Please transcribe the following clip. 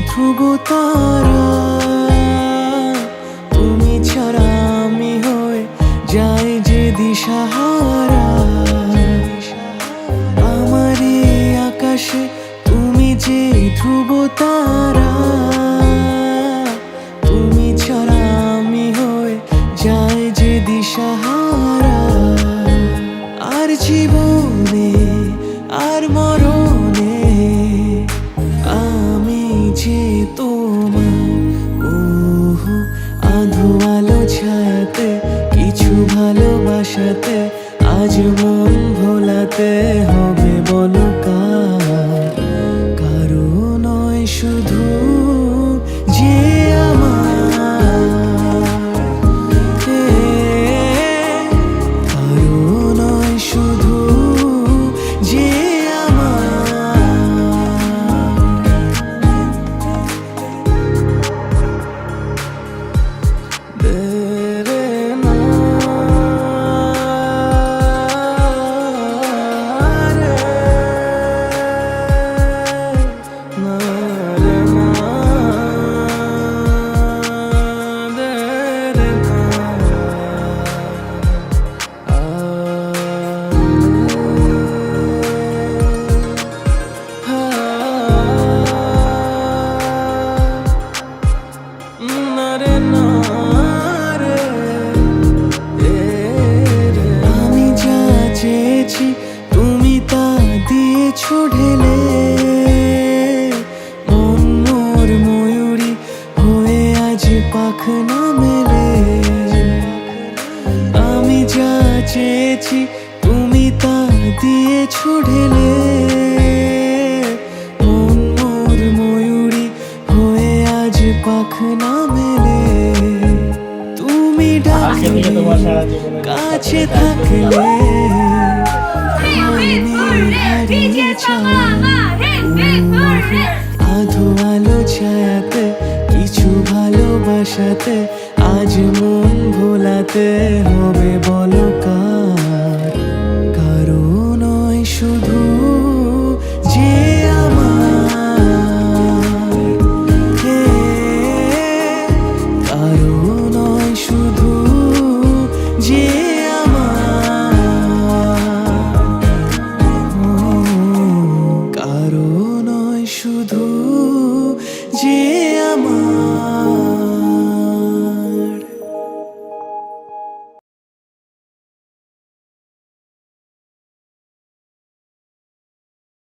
ধ্রুব তারা, তুমি ছাড়া আমি হয়ে যাই যে দিশাহারা। আমার এই আকাশে তুমি যে ধ্রুব তারা, তুমি ছাড়া আমি হয়ে যাই যে দিশাহারা। আর জীবনে আর মরণে আমি যে তোমার। ওহো আধো আলো ছায়াতে কিছু ভালোবাসাতে আজ মন ভোলাতে হবে বলো কার? কারো নয় শুধু যে আমার, কারো নয় শুধু যে আমি যা চেয়েছি তুমি তা দিয়েছো ঢেলে। মন মোর ময়ূরী হয়ে আজ পাখনা মেলে। আমি যা চেয়েছি তুমি তা দিয়েছো ঢেলে। মন মোর ময়ূরী হয়ে আজ পাখনা মেলে। তুমি ডাকলে কাছে থাকলে আধো আলো ছায়াতে কিছু ভালোবাসাতে আজ মন ভোলাতে হবে বলো কার? কারো নয় শুধু যে আমার, কারো নয় শুধু যে কারো নয় শুধু যে আমার।